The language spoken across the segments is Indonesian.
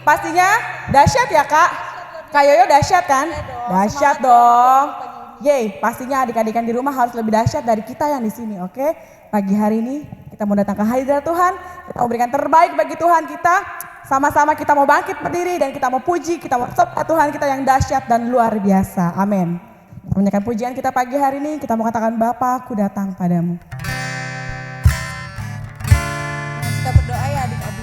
Pastinya dahsyat ya Kak? Kak Yoyo dahsyat kan? Dahsyat dong. Yeay, pastinya adik-adikan di rumah harus lebih dahsyat dari kita yang di sini, oke? Pagi hari ini kita mau datang ke hadirat Tuhan, kita mau berikan terbaik bagi Tuhan kita. Sama-sama kita mau bangkit berdiri dan kita mau puji, kita mau sembah Tuhan kita yang dahsyat dan luar biasa. Amin. Kita menyanyikan pujian kita pagi hari ini, kita mau katakan Bapa, aku datang padamu. Kita berdoa ya adik-adik.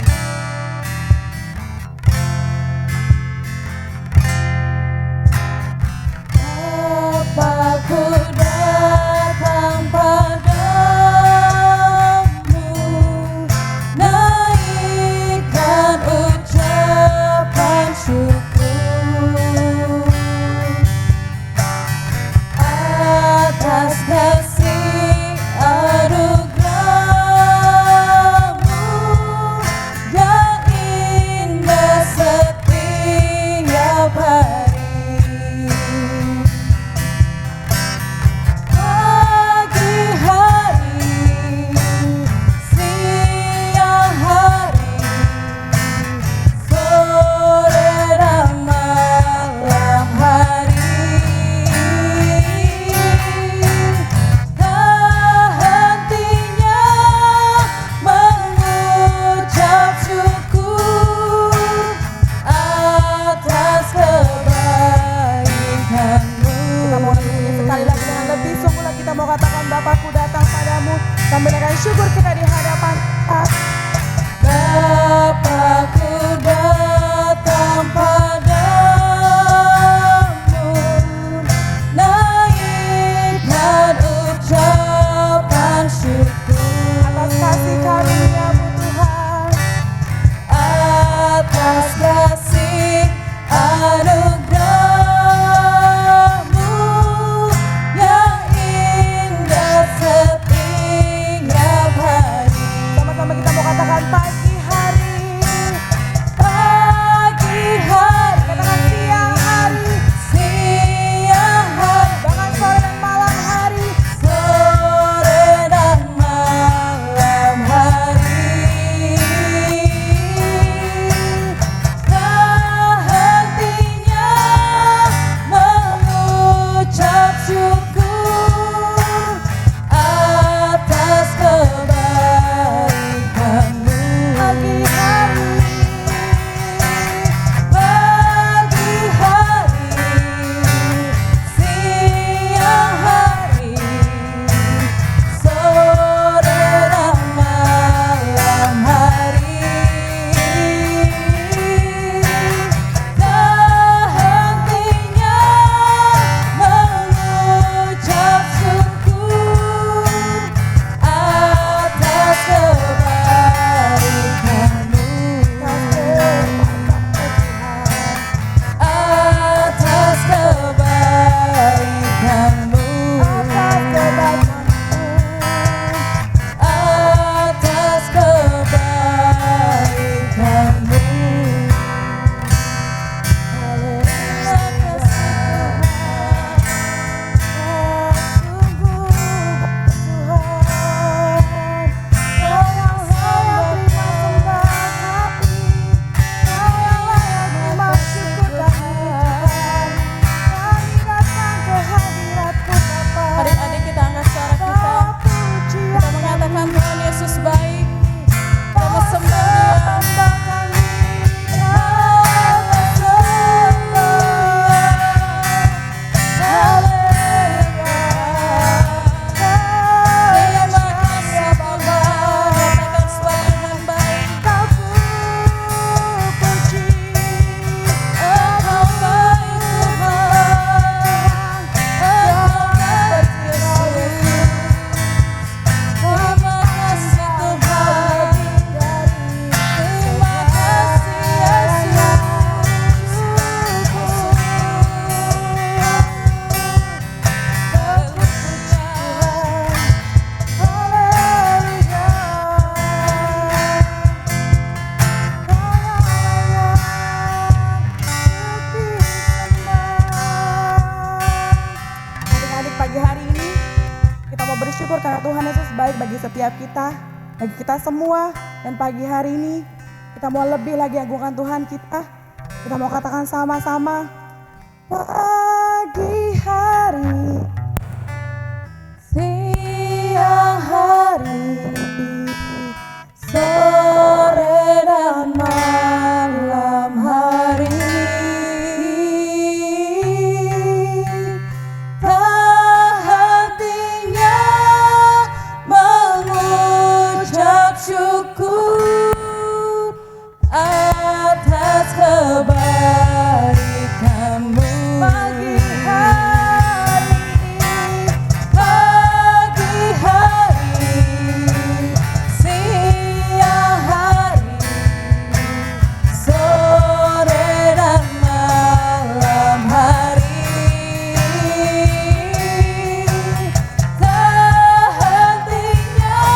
Aku datang padamu, naikkan ucapan syukur atas kasih anugerah-Mu yang indah setiap hari. Bapakku datang padamu, sambil dengan syukur kita di hadapan Bapakku datang padamu, naikkan ucapan syukur atas kasih karunia-Mu Tuhan, atas kasih anugerah. Pagi hari, katakan siang hari, bahkan sore dan malam hari, tak hentinya mengucap syukur atas bersyukur karena Tuhan Yesus baik bagi setiap kita, bagi kita semua. Dan pagi hari ini kita mau lebih lagi agungkan Tuhan kita. Kita mau katakan sama-sama. Pagi hari, siang hari, sore dan malam hari, tak hentinya mengucap syukur atas kebaikanmu. Pagi hari, siang hari, sore dan malam hari, tak hentinya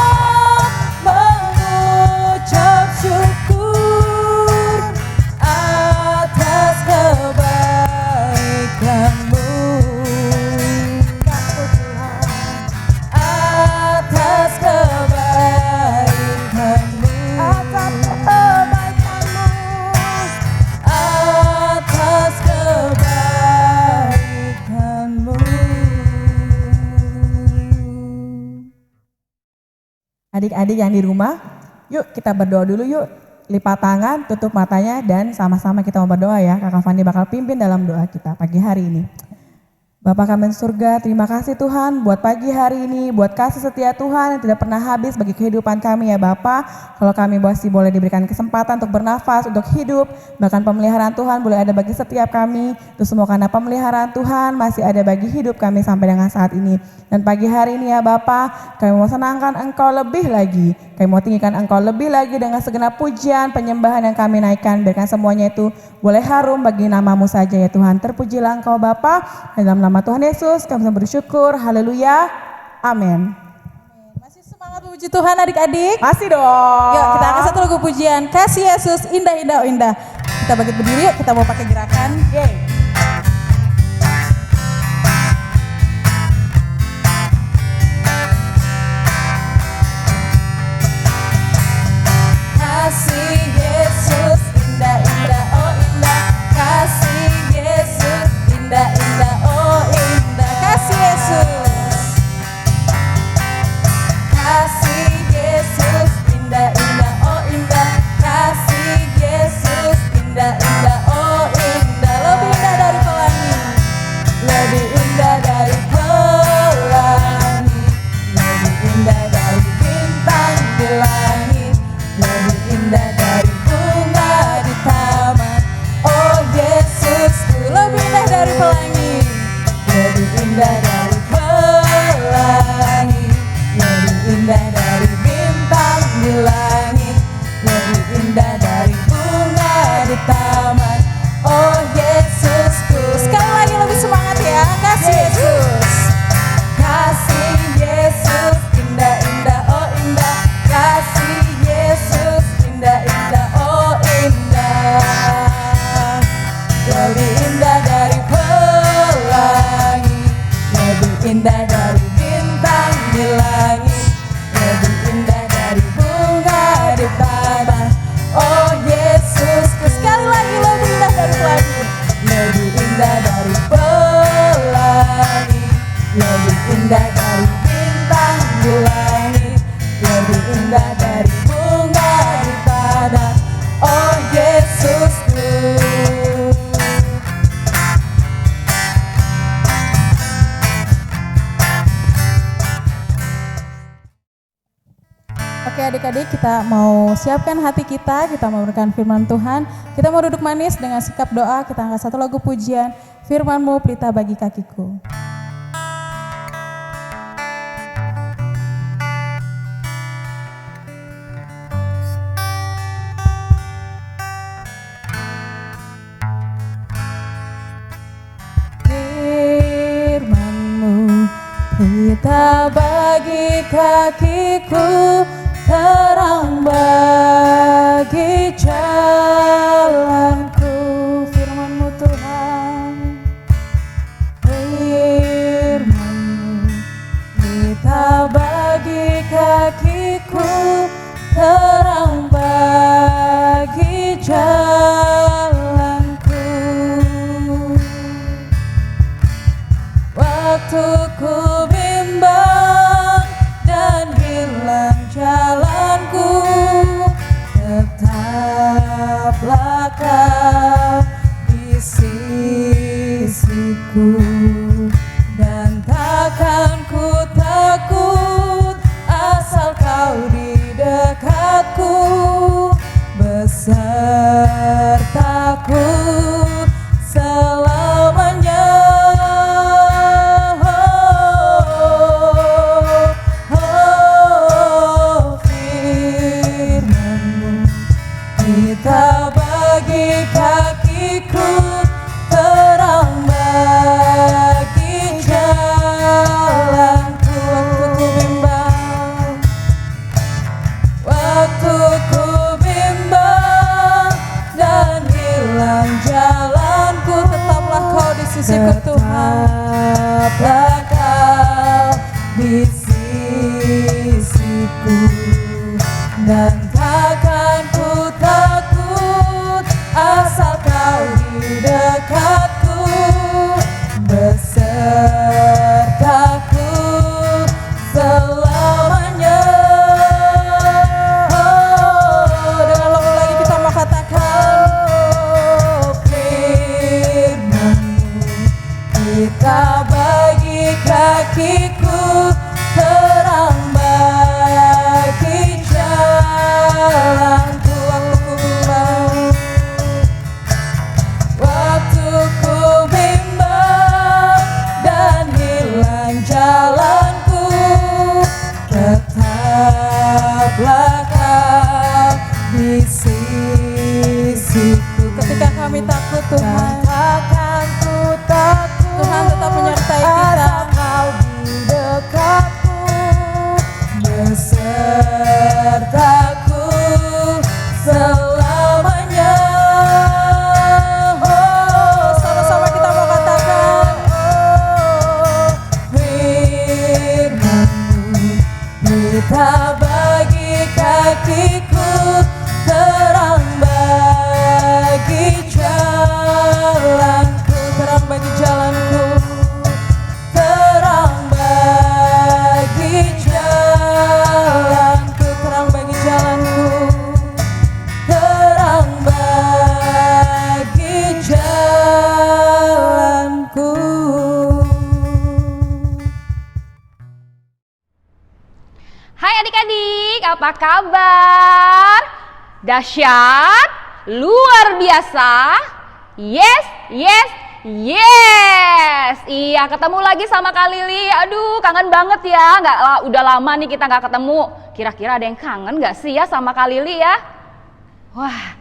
mengucap syukur atas kebaikanmu. Atas kebaikanmu, atas kebaikanmu. Adik-adik yang di rumah, yuk kita berdoa dulu yuk. Lipat tangan, tutup matanya dan sama-sama kita mau berdoa ya. Kakak Fandi bakal pimpin dalam doa kita pagi hari ini. Bapa kami di surga, terima kasih Tuhan buat pagi hari ini, buat kasih setia Tuhan yang tidak pernah habis bagi kehidupan kami ya Bapa. Kalau kami masih boleh diberikan kesempatan untuk bernafas, untuk hidup, bahkan pemeliharaan Tuhan boleh ada bagi setiap kami. Itu semua karena pemeliharaan Tuhan masih ada bagi hidup kami sampai dengan saat ini. Dan pagi hari ini ya Bapa, kami mau senangkan Engkau lebih lagi. Kami mau tinggikan Engkau lebih lagi dengan segenap pujian, penyembahan yang kami naikkan. Biarkan semuanya itu boleh harum bagi nama-Mu saja ya Tuhan. Terpujilah Engkau Bapa, dalam nama Tuhan Yesus kami bersyukur. Haleluya. Amin. Masih semangat memuji Tuhan adik-adik? Masih dong. Yuk kita angkat satu lagu pujian. Kasih Yesus indah indah indah. Kita bangkit berdiri yuk, kita mau pakai gerakan. Yeay. Kasih Yesus indah indah oh indah. Kasih Yesus indah indah oh indah. Kasih Yesus. Kasih Yesus indah indah oh indah. Kasih Yesus indah indah oh indah. Lebih indah dari pelangi. Lebih indah dari pelangi. Lebih indah dari bintang di langit. Lebih indah dari bunga di taman. Oh Yesusku. Lebih indah dari pelangi. Lebih indah dari pelangi. Lebih indah dari bintang di langit. Lebih indah dari bunga di taman. Oh Yesusku. Sekali lagi lebih semangat ya. Kasih Yesus. Kasih Yesus indah indah oh indah. Kasih Yesus indah indah oh indah. Lebih indah dari pelangi. Lebih indah dari bintang di langit. Lebih indah dari bunga di taman. Oh Yesusku. Sekali lagi lebih indah dari pelangi. Lebih indah dari pelangi. Lebih indah dari bintang di langit. Lebih indah dari bunga di tanah. Oh Yesusku. Oke adik-adik, kita mau siapkan hati kita mau memberikan firman Tuhan. Kita mau duduk manis dengan sikap doa. Kita angkat satu lagu pujian. Firman-Mu pelita bagi kakiku. Pelita bagi kakiku, terang bagi jalanku. Firman-Mu Tuhan, firman-Mu pelita bagi kakiku, terang bagi jalanku. Tetaplah kau di sisiku, dan takkan ku takut asal kau di dekatku, besertaku selamanya. Firman-Mu kita bagi kakiku, terang bagi jalanku. Waktu ku bimbang dan hilang jalanku, tetaplah kau di sisiku Tuhan. Tetaplah kau di sisiku, dan takkan ku takut asal kau di dekatku, besertaku selamanya. Dengan lagu lagi kita mau katakan, firman-Mu kita bagi kakiku, terang bagi jalanku. Waktu ku bimbang dan hilang jalanku, tetaplah kau di sisiku. Ketika kami takut Tuhan, takkan ku takut, Tuhan tetap menyertai kita. Kau di dekatku, besertaku selamanya. Sama-sama kita mau katakan, firman-Mu kita bagi kakiku, terang bagi jalanku, terang bagi jalanku, terang bagi jalanku, terang bagi jalanku, terang bagi jalanku. Hai adik-adik, apa kabar? Dahsyat? Luar biasa? Yes, yes, yes. Iya, ketemu lagi sama Kak Lili. Aduh, kangen banget ya. Udah lama nih kita nggak ketemu. Kira-kira ada yang kangen nggak sih ya sama Kak Lili ya? Wah,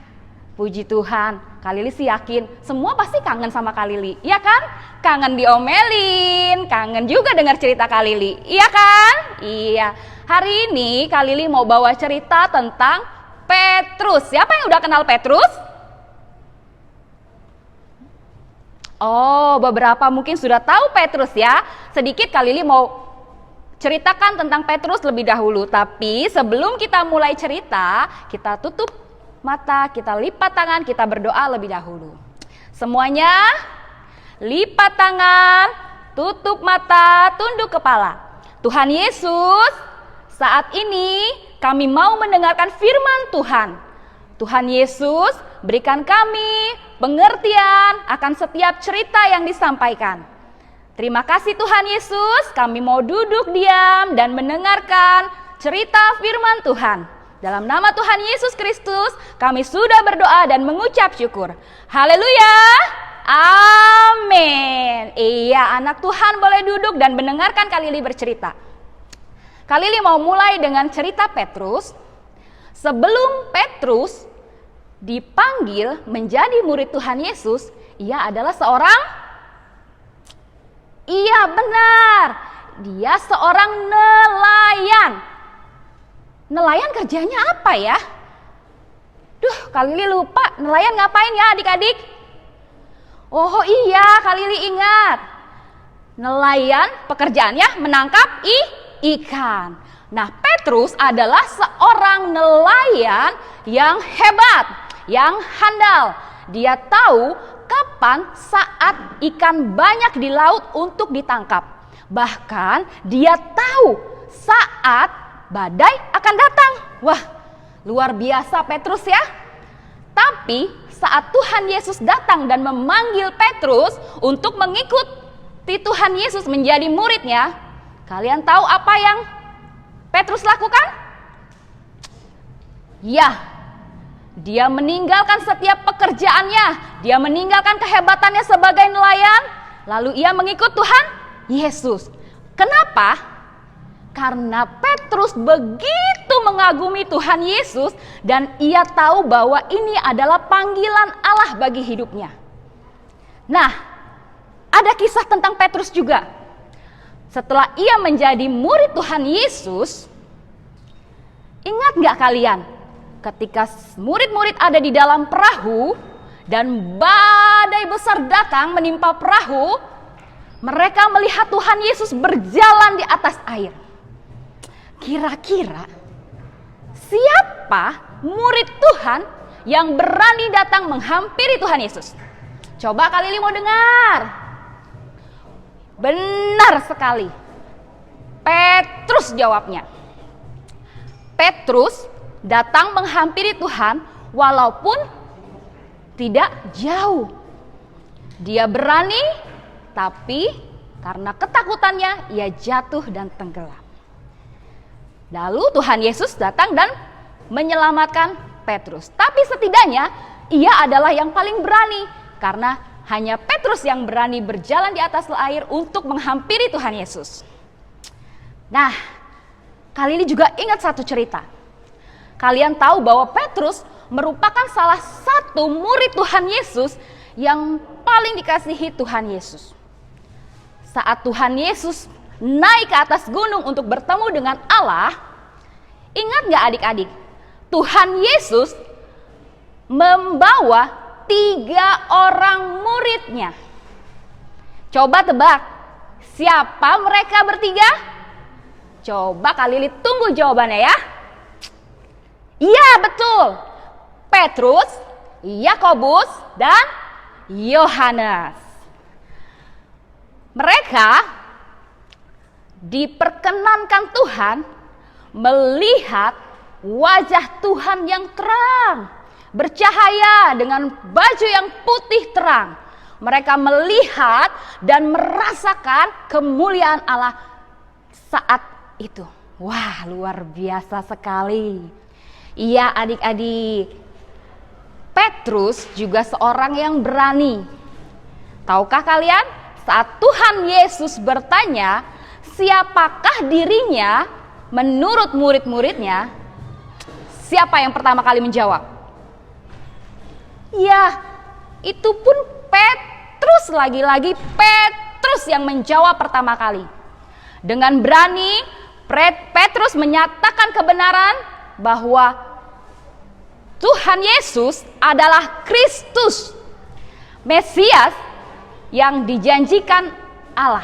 puji Tuhan. Kak Lili sih yakin semua pasti kangen sama Kak Lili, iya kan? Kangen diomelin, kangen juga dengar cerita Kak Lili, iya kan? Iya. Hari ini Kak Lili mau bawa cerita tentang Petrus. Siapa yang udah kenal Petrus? Oh, beberapa mungkin sudah tahu Petrus ya. Sedikit Kak Lili mau ceritakan tentang Petrus lebih dahulu. Tapi sebelum kita mulai cerita, kita tutup mata, kita lipat tangan, kita berdoa lebih dahulu. Semuanya lipat tangan, tutup mata, tunduk kepala. Tuhan Yesus, saat ini kami mau mendengarkan firman Tuhan. Tuhan Yesus, berikan kami pengertian akan setiap cerita yang disampaikan. Terima kasih Tuhan Yesus, kami mau duduk diam dan mendengarkan cerita firman Tuhan. Dalam nama Tuhan Yesus Kristus, kami sudah berdoa dan mengucap syukur. Haleluya, amin. Iya, anak Tuhan boleh duduk dan mendengarkan Kak Lili bercerita. Kak Lili mau mulai dengan cerita Petrus. Sebelum Petrus dipanggil menjadi murid Tuhan Yesus, ia adalah seorang, iya benar, dia seorang nelayan. Nelayan kerjanya apa ya? Duh, Kak Lili lupa, nelayan ngapain ya adik-adik? Oh iya, Kak Lili ingat. Nelayan pekerjaannya menangkap ikan. Nah, Petrus adalah seorang nelayan yang hebat, yang handal. Dia tahu kapan saat ikan banyak di laut untuk ditangkap. Bahkan dia tahu saat badai akan datang. Wah, luar biasa Petrus ya. Tapi saat Tuhan Yesus datang dan memanggil Petrus untuk mengikuti Tuhan Yesus menjadi muridnya, kalian tahu apa yang Petrus lakukan? Ya, dia meninggalkan setiap pekerjaannya, dia meninggalkan kehebatannya sebagai nelayan, lalu ia mengikut Tuhan Yesus. Kenapa? Karena Petrus begitu mengagumi Tuhan Yesus dan ia tahu bahwa ini adalah panggilan Allah bagi hidupnya. Nah, ada kisah tentang Petrus juga. Setelah ia menjadi murid Tuhan Yesus, ingat gak kalian? Ketika murid-murid ada di dalam perahu dan badai besar datang menimpa perahu, mereka melihat Tuhan Yesus berjalan di atas air. Kira-kira siapa murid Tuhan yang berani datang menghampiri Tuhan Yesus? Coba Kak Lili mau dengar. Benar sekali. Petrus jawabnya. Petrus datang menghampiri Tuhan walaupun tidak jauh. Dia berani, tapi karena ketakutannya ia jatuh dan tenggelam. Lalu Tuhan Yesus datang dan menyelamatkan Petrus. Tapi setidaknya ia adalah yang paling berani karena hanya Petrus yang berani berjalan di atas air untuk menghampiri Tuhan Yesus. Nah, kali ini juga ingat satu cerita. Kalian tahu bahwa Petrus merupakan salah satu murid Tuhan Yesus yang paling dikasihi Tuhan Yesus. Saat Tuhan Yesus naik ke atas gunung untuk bertemu dengan Allah, ingat gak adik-adik? Tuhan Yesus membawa 3 orang muridnya. Coba tebak, siapa mereka bertiga? Coba Kak Lili tunggu jawabannya ya. Iya betul, Petrus, Yakobus, dan Yohanes. Mereka diperkenankan Tuhan melihat wajah Tuhan yang terang, bercahaya dengan baju yang putih terang. Mereka melihat dan merasakan kemuliaan Allah saat itu. Wah, luar biasa sekali. Iya adik-adik, Petrus juga seorang yang berani. Tahukah kalian, saat Tuhan Yesus bertanya, siapakah dirinya menurut murid-muridnya, siapa yang pertama kali menjawab? Ya, itu pun Petrus, lagi-lagi Petrus yang menjawab pertama kali. Dengan berani, Petrus menyatakan kebenaran bahwa Tuhan Yesus adalah Kristus, Mesias yang dijanjikan Allah.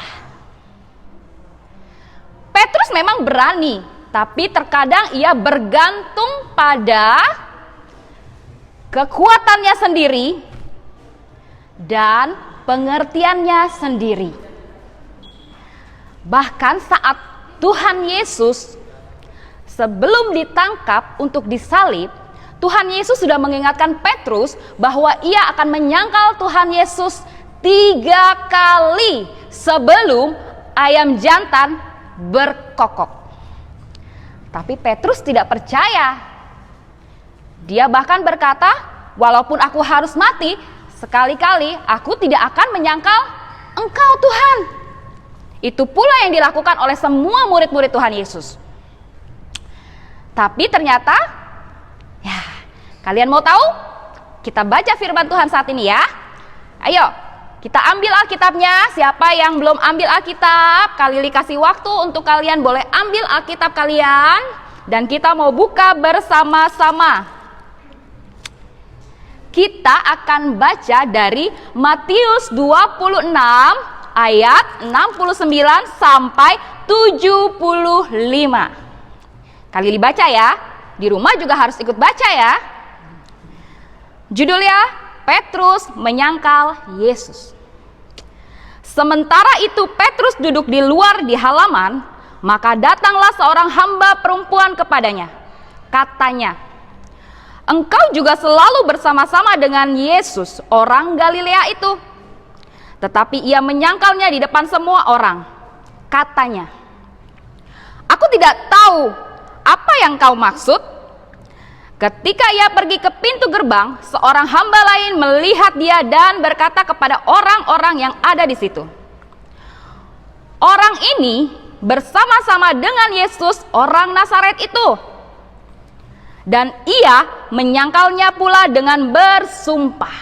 Petrus memang berani, tapi terkadang ia bergantung pada kekuatannya sendiri dan pengertiannya sendiri. Bahkan saat Tuhan Yesus sebelum ditangkap untuk disalib, Tuhan Yesus sudah mengingatkan Petrus bahwa ia akan menyangkal Tuhan Yesus 3 kali sebelum ayam jantan berkokok. Tapi Petrus tidak percaya. Dia bahkan berkata, walaupun aku harus mati, sekali-kali aku tidak akan menyangkal Engkau Tuhan. Itu pula yang dilakukan oleh semua murid-murid Tuhan Yesus. Tapi ternyata, ya, kalian mau tahu? Kita baca firman Tuhan saat ini ya. Ayo, kita ambil Alkitabnya. Siapa yang belum ambil Alkitab, Kak Lili kasih waktu untuk kalian boleh ambil Alkitab kalian. Dan kita mau buka bersama-sama. Kita akan baca dari Matius 26 ayat 69 sampai 75. Kak Lili baca ya. Di rumah juga harus ikut baca ya. Judulnya, Petrus menyangkal Yesus. Sementara itu Petrus duduk di luar di halaman, maka datanglah seorang hamba perempuan kepadanya. Katanya, engkau juga selalu bersama-sama dengan Yesus, orang Galilea itu. Tetapi ia menyangkalnya di depan semua orang. Katanya, aku tidak tahu apa yang kau maksud. Ketika ia pergi ke pintu gerbang, seorang hamba lain melihat dia dan berkata kepada orang-orang yang ada di situ, orang ini bersama-sama dengan Yesus, orang Nazaret itu. Dan ia menyangkalnya pula dengan bersumpah,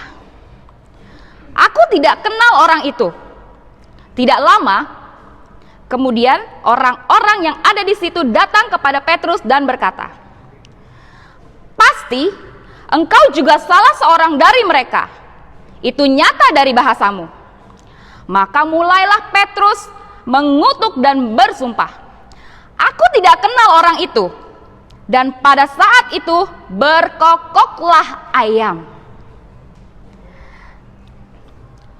aku tidak kenal orang itu. Tidak lama kemudian orang-orang yang ada di situ datang kepada Petrus dan berkata, pasti engkau juga salah seorang dari mereka. Itu nyata dari bahasamu. Maka mulailah Petrus mengutuk dan bersumpah, aku tidak kenal orang itu. Dan pada saat itu berkokoklah ayam.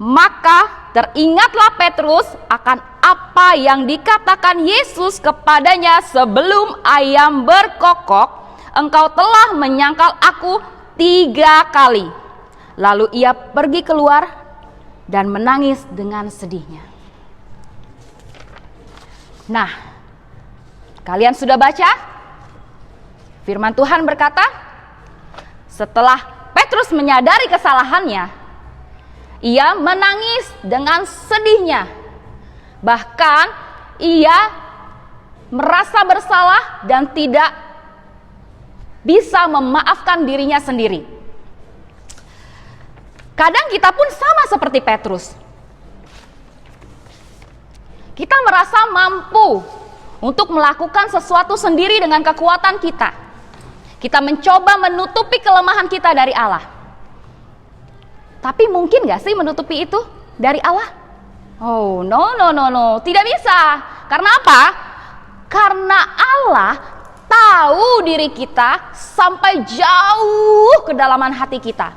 Maka teringatlah Petrus akan apa yang dikatakan Yesus kepadanya sebelum ayam berkokok, engkau telah menyangkal aku 3 kali. Lalu ia pergi keluar dan menangis dengan sedihnya. Nah, kalian sudah baca? Firman Tuhan berkata, setelah Petrus menyadari kesalahannya, ia menangis dengan sedihnya. Bahkan ia merasa bersalah dan tidak bisa memaafkan dirinya sendiri. Kadang kita pun sama seperti Petrus. Kita merasa mampu untuk melakukan sesuatu sendiri dengan kekuatan kita. Kita mencoba menutupi kelemahan kita dari Allah. Tapi mungkin gak sih menutupi itu dari Allah? Oh, no. Tidak bisa. Karena apa? Karena Allah tahu diri kita sampai jauh kedalaman hati kita.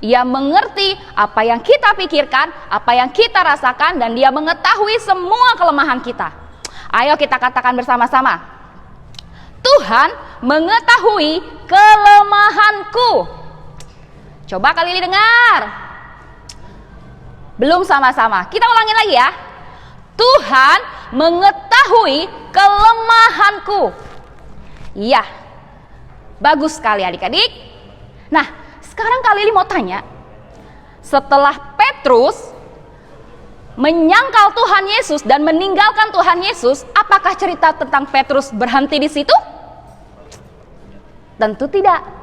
Ia mengerti apa yang kita pikirkan, apa yang kita rasakan, dan dia mengetahui semua kelemahan kita. Ayo kita katakan bersama-sama, Tuhan mengetahui kelemahanku. Coba kali ini dengar. Belum sama-sama. Kita ulangin lagi ya. Tuhan mengetahui kelemahanku. Iya. Bagus sekali adik-adik. Nah, sekarang kali ini mau tanya. Setelah Petrus menyangkal Tuhan Yesus dan meninggalkan Tuhan Yesus, apakah cerita tentang Petrus berhenti di situ? Tentu tidak.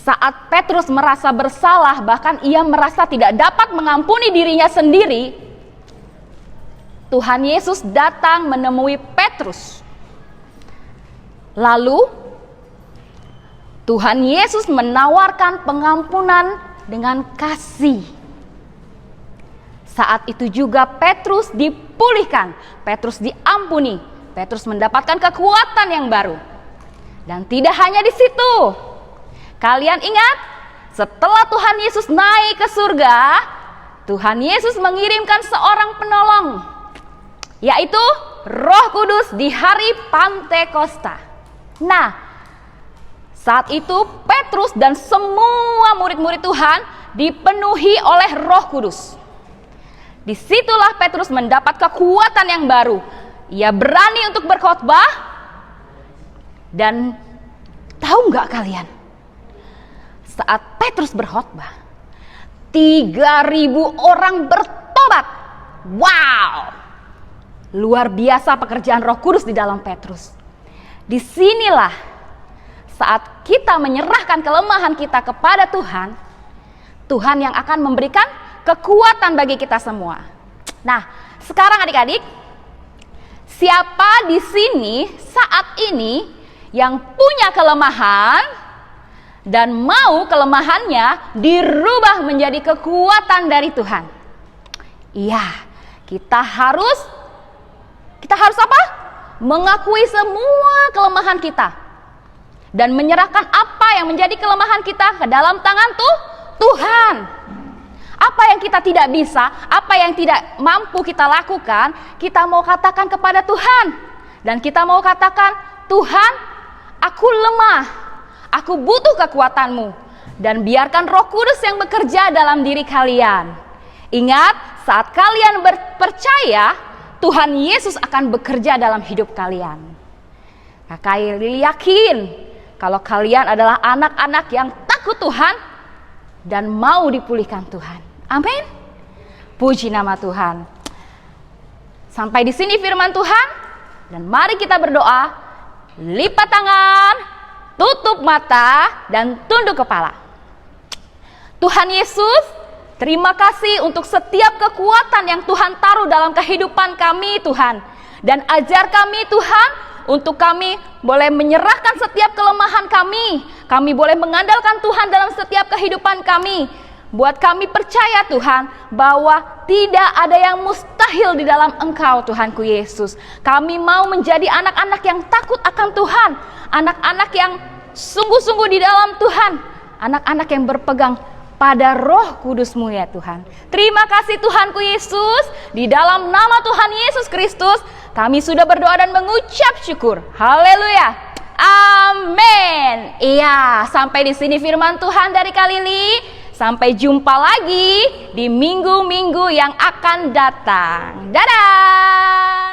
Saat Petrus merasa bersalah, bahkan ia merasa tidak dapat mengampuni dirinya sendiri, Tuhan Yesus datang menemui Petrus. Lalu Tuhan Yesus menawarkan pengampunan dengan kasih. Saat itu juga Petrus dipulihkan, Petrus diampuni, Petrus mendapatkan kekuatan yang baru. Dan tidak hanya di situ. Kalian ingat, setelah Tuhan Yesus naik ke surga, Tuhan Yesus mengirimkan seorang penolong, yaitu Roh Kudus di hari Pantekosta. Nah, saat itu Petrus dan semua murid-murid Tuhan dipenuhi oleh Roh Kudus. Disitulah Petrus mendapat kekuatan yang baru. Ia berani untuk berkhotbah. Dan tahu nggak kalian? Saat Petrus berkhotbah, 3.000 orang bertobat. Wow! Luar biasa pekerjaan Roh Kudus di dalam Petrus. Disinilah saat kita menyerahkan kelemahan kita kepada Tuhan, Tuhan yang akan memberikan kekuatan bagi kita semua. Nah, sekarang adik-adik, siapa di sini saat ini yang punya kelemahan dan mau kelemahannya dirubah menjadi kekuatan dari Tuhan? Iya, kita harus apa? Mengakui semua kelemahan kita dan menyerahkan apa yang menjadi kelemahan kita ke dalam tangan Tuhan. Apa yang kita tidak bisa, apa yang tidak mampu kita lakukan, kita mau katakan kepada Tuhan. Dan kita mau katakan, Tuhan, aku lemah, aku butuh kekuatanmu. Dan biarkan Roh Kudus yang bekerja dalam diri kalian. Ingat, saat kalian percaya, Tuhan Yesus akan bekerja dalam hidup kalian. Kakak Lili yakin kalau kalian adalah anak-anak yang takut Tuhan dan mau dipulihkan Tuhan. Amin. Puji nama Tuhan. Sampai di sini firman Tuhan, dan mari kita berdoa. Lipat tangan, tutup mata, dan tunduk kepala. Tuhan Yesus, terima kasih untuk setiap kekuatan yang Tuhan taruh dalam kehidupan kami, Tuhan. Dan ajar kami, Tuhan, untuk kami boleh menyerahkan setiap kelemahan kami. Kami boleh mengandalkan Tuhan dalam setiap kehidupan kami. Buat kami percaya, Tuhan, bahwa tidak ada yang mustahil di dalam Engkau, Tuhanku Yesus. Kami mau menjadi anak-anak yang takut akan Tuhan. Anak-anak yang sungguh-sungguh di dalam Tuhan. Anak-anak yang berpegang pada Roh Kudus-Mu ya Tuhan. Terima kasih Tuhanku Yesus. Di dalam nama Tuhan Yesus Kristus, kami sudah berdoa dan mengucap syukur. Haleluya. Amin. Iya, sampai di sini firman Tuhan dari Kak Lili. Sampai jumpa lagi di minggu-minggu yang akan datang. Dadah.